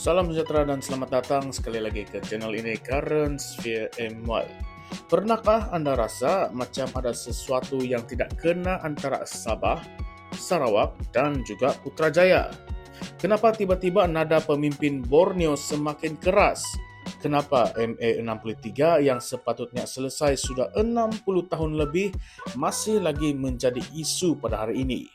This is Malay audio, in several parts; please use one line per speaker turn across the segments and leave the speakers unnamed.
Salam sejahtera dan selamat datang sekali lagi ke channel ini Current Sphere MY. Pernahkah Anda rasa macam ada sesuatu yang tidak kena antara Sabah, Sarawak dan juga Putrajaya? Kenapa tiba-tiba nada pemimpin Borneo semakin keras? Kenapa MA63 yang sepatutnya selesai sudah 60 tahun lebih masih lagi menjadi isu pada hari ini?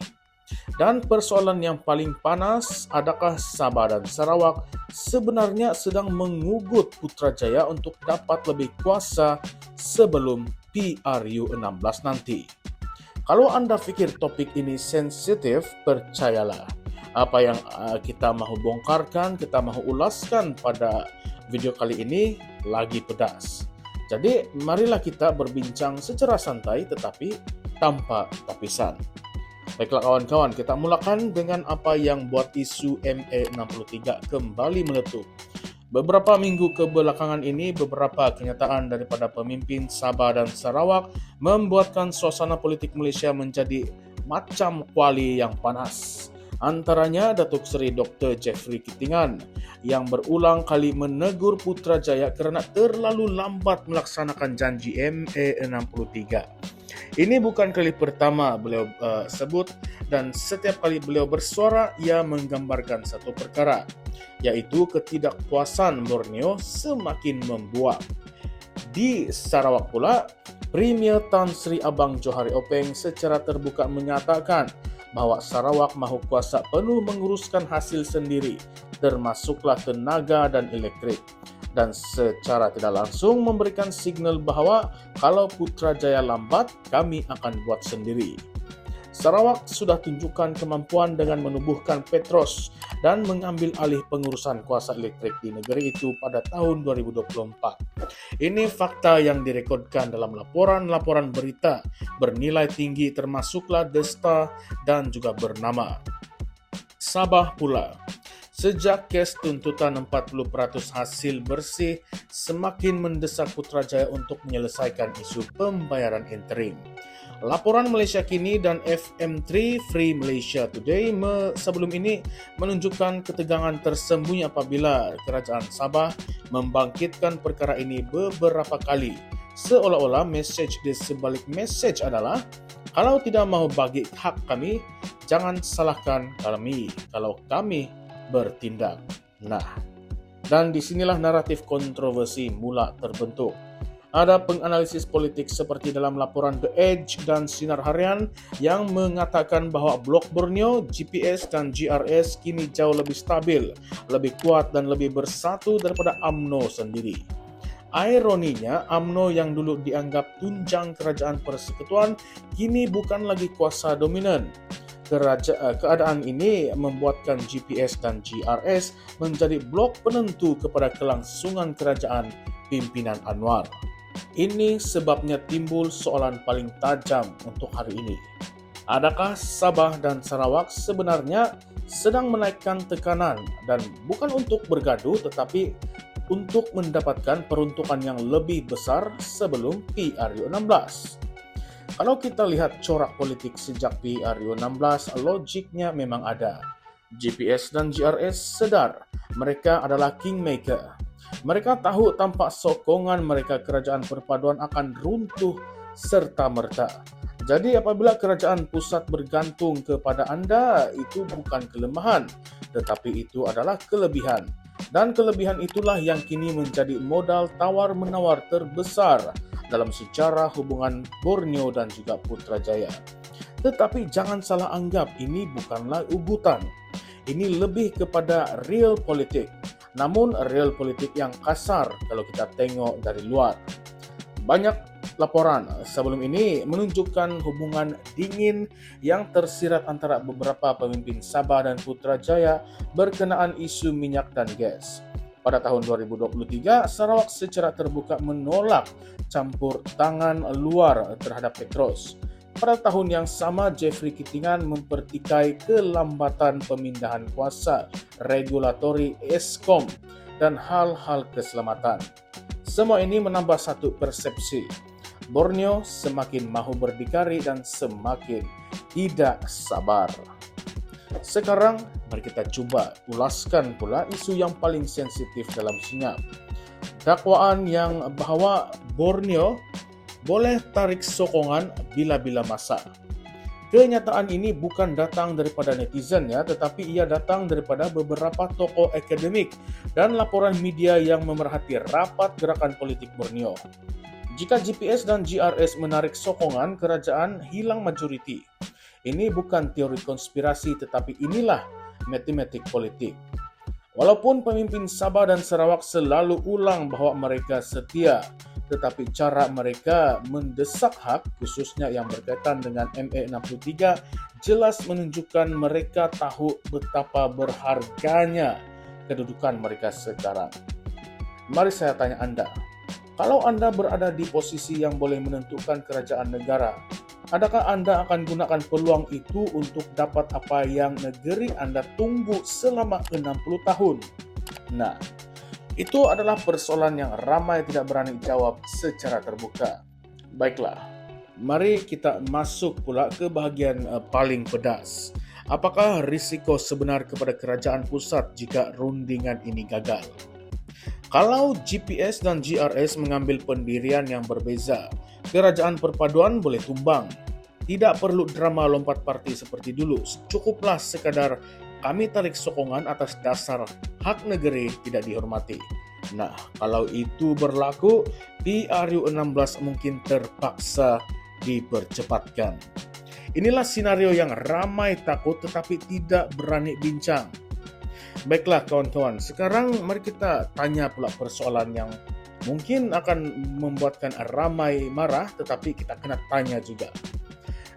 Dan persoalan yang paling panas, adakah Sabah dan Sarawak sebenarnya sedang mengugut Putrajaya untuk dapat lebih kuasa sebelum PRU16 nanti? Kalau Anda pikir topik ini sensitif, percayalah. Apa yang kita mahu bongkarkan, kita mahu ulaskan pada video kali ini lagi pedas. Jadi, marilah kita berbincang secara santai tetapi tanpa tapisan. Baiklah kawan-kawan, kita mulakan dengan apa yang buat isu MA63 kembali meletup. Beberapa minggu kebelakangan ini, beberapa kenyataan daripada pemimpin Sabah dan Sarawak membuatkan suasana politik Malaysia menjadi macam kuali yang panas. Antaranya Datuk Seri Dr. Jeffrey Kitingan yang berulang kali menegur Putrajaya kerana terlalu lambat melaksanakan janji MA63. Ini bukan kali pertama beliau sebut, dan setiap kali beliau bersuara, ia menggambarkan satu perkara, yaitu ketidakpuasan Borneo semakin membuak. Di Sarawak pula, Premier Tan Sri Abang Johari Openg secara terbuka menyatakan bahawa Sarawak mahu kuasa penuh menguruskan hasil sendiri, termasuklah tenaga dan elektrik, dan secara tidak langsung memberikan signal bahawa kalau Putrajaya lambat, kami akan buat sendiri. Sarawak sudah tunjukkan kemampuan dengan menubuhkan Petros dan mengambil alih pengurusan kuasa elektrik di negeri itu pada tahun 2024. Ini fakta yang direkodkan dalam laporan-laporan berita bernilai tinggi, termasuklah The Star dan juga bernama. Sabah pula, sejak kes tuntutan 40% hasil bersih semakin mendesak Putrajaya untuk menyelesaikan isu pembayaran interim. Laporan Malaysia Kini dan FM3 Free Malaysia Today sebelum ini menunjukkan ketegangan tersembunyi apabila Kerajaan Sabah membangkitkan perkara ini beberapa kali. Seolah-olah mesej di sebalik mesej adalah, kalau tidak mahu bagi hak kami, jangan salahkan kami kalau kami bertindak. Nah, dan disinilah naratif kontroversi mula terbentuk. Ada penganalisis politik seperti dalam laporan The Edge dan Sinar Harian yang mengatakan bahawa blok Borneo, GPS dan GRS kini jauh lebih stabil, lebih kuat dan lebih bersatu daripada UMNO sendiri. Ironinya, UMNO yang dulu dianggap tunjang kerajaan persekutuan kini bukan lagi kuasa dominan. Keadaan ini membuatkan GPS dan GRS menjadi blok penentu kepada kelangsungan kerajaan pimpinan Anwar. Ini sebabnya timbul soalan paling tajam untuk hari ini. Adakah Sabah dan Sarawak sebenarnya sedang menaikkan tekanan dan bukan untuk bergaduh tetapi untuk mendapatkan peruntukan yang lebih besar sebelum PRU16? Kalau kita lihat corak politik sejak PRU16, logiknya memang ada. GPS dan GRS sedar mereka adalah kingmaker. Mereka tahu tanpa sokongan mereka kerajaan perpaduan akan runtuh serta-merta. Jadi apabila kerajaan pusat bergantung kepada anda, itu bukan kelemahan, tetapi itu adalah kelebihan. Dan kelebihan itulah yang kini menjadi modal tawar-menawar terbesar dalam sejarah hubungan Borneo dan juga Putrajaya. Tetapi jangan salah anggap, ini bukanlah ugutan. Ini lebih kepada real politik. Namun real politik yang kasar kalau kita tengok dari luar. Banyak laporan sebelum ini menunjukkan hubungan dingin yang tersirat antara beberapa pemimpin Sabah dan Putrajaya berkenaan isu minyak dan gas. Pada tahun 2023, Sarawak secara terbuka menolak campur tangan luar terhadap Petros. Pada tahun yang sama, Jeffrey Kitingan mempertikai kelambatan pemindahan kuasa regulatori Eskom dan hal-hal keselamatan. Semua ini menambah satu persepsi. Borneo semakin mahu berdikari dan semakin tidak sabar. Sekarang, mari kita coba ulaskan pula isu yang paling sensitif dalam senyap. Dakwaan yang bahwa Borneo boleh tarik sokongan bila-bila masa. Kenyataan ini bukan datang daripada netizen ya, tetapi ia datang daripada beberapa tokoh akademik dan laporan media yang memerhati rapat gerakan politik Borneo. Jika GPS dan GRS menarik sokongan, kerajaan hilang majoriti. Ini bukan teori konspirasi, tetapi inilah matematik politik. Walaupun pemimpin Sabah dan Sarawak selalu ulang bahwa mereka setia, tetapi cara mereka mendesak hak, khususnya yang berkaitan dengan MA63, jelas menunjukkan mereka tahu betapa berharganya kedudukan mereka sekarang. Mari saya tanya Anda, kalau Anda berada di posisi yang boleh menentukan kerajaan negara, adakah Anda akan gunakan peluang itu untuk dapat apa yang negeri Anda tunggu selama 60 tahun? Nah, itu adalah persoalan yang ramai tidak berani jawab secara terbuka. Baiklah, mari kita masuk pula ke bahagian paling pedas. Apakah risiko sebenar kepada kerajaan pusat jika rundingan ini gagal? Kalau GPS dan GRS mengambil pendirian yang berbeza, kerajaan perpaduan boleh tumbang. Tidak perlu drama lompat parti seperti dulu. Cukuplah sekadar kami tarik sokongan atas dasar hak negeri tidak dihormati. Nah, kalau itu berlaku, PRU16 mungkin terpaksa dipercepatkan. Inilah skenario yang ramai takut tetapi tidak berani bincang. Baiklah kawan-kawan, sekarang mari kita tanya pula persoalan yang mungkin akan membuatkan ramai marah, tetapi kita kena tanya juga.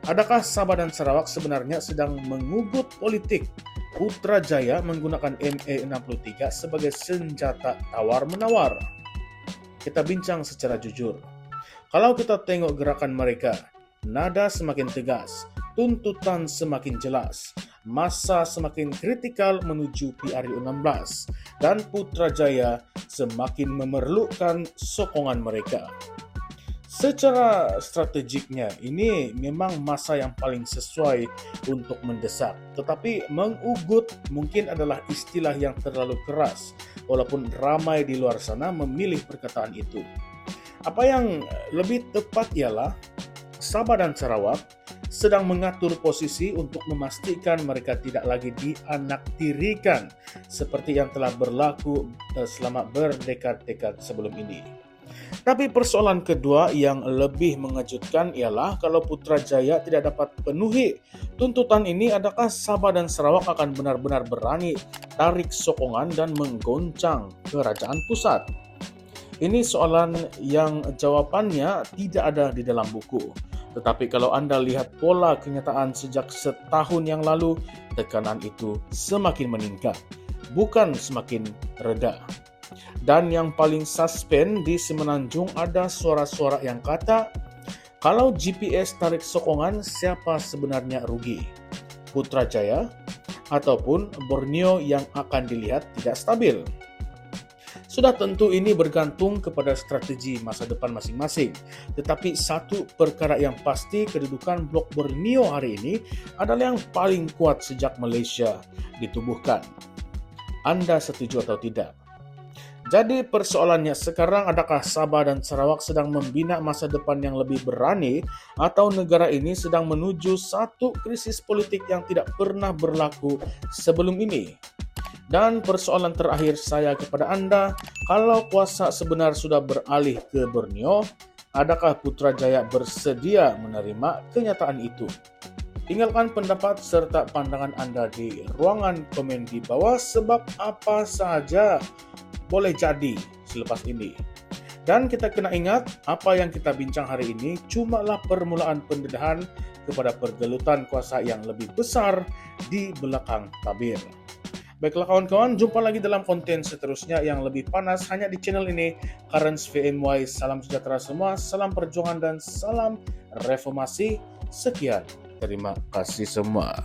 Adakah Sabah dan Sarawak sebenarnya sedang mengugut politik Putrajaya menggunakan MA63 sebagai senjata tawar-menawar? Kita bincang secara jujur. Kalau kita tengok gerakan mereka, nada semakin tegas, tuntutan semakin jelas, masa semakin kritikal menuju PRU16, dan Putrajaya semakin memerlukan sokongan mereka. Secara strategiknya, ini memang masa yang paling sesuai untuk mendesak. Tetapi mengugut mungkin adalah istilah yang terlalu keras, walaupun ramai di luar sana memilih perkataan itu. Apa yang lebih tepat ialah Sabah dan Sarawak sedang mengatur posisi untuk memastikan mereka tidak lagi dianaktirikan seperti yang telah berlaku selama berdekad-dekad sebelum ini. Tapi persoalan kedua yang lebih mengejutkan ialah kalau Putrajaya tidak dapat penuhi tuntutan ini, adakah Sabah dan Sarawak akan benar-benar berani tarik sokongan dan menggoncang kerajaan pusat? Ini soalan yang jawabannya tidak ada di dalam buku. Tetapi kalau Anda lihat pola kenyataan sejak setahun yang lalu, tekanan itu semakin meningkat, bukan semakin reda. Dan yang paling suspend di Semenanjung ada suara-suara yang kata, kalau GPS tarik sokongan, siapa sebenarnya rugi? Putrajaya ataupun Borneo yang akan dilihat tidak stabil? Sudah tentu ini bergantung kepada strategi masa depan masing-masing. Tetapi satu perkara yang pasti, kedudukan blok Borneo hari ini adalah yang paling kuat sejak Malaysia ditubuhkan. Anda setuju atau tidak? Jadi persoalannya sekarang, adakah Sabah dan Sarawak sedang membina masa depan yang lebih berani atau negara ini sedang menuju satu krisis politik yang tidak pernah berlaku sebelum ini? Dan persoalan terakhir saya kepada Anda, kalau kuasa sebenar sudah beralih ke Borneo, adakah Putrajaya bersedia menerima kenyataan itu? Tinggalkan pendapat serta pandangan Anda di ruangan komen di bawah, sebab apa saja boleh jadi selepas ini. Dan kita kena ingat, apa yang kita bincang hari ini cumalah permulaan pendedahan kepada pergelutan kuasa yang lebih besar di belakang tabir. Baiklah kawan-kawan, jumpa lagi dalam konten seterusnya yang lebih panas hanya di channel ini, Currents VMY. Salam sejahtera semua, salam perjuangan dan salam reformasi. Sekian, terima kasih semua.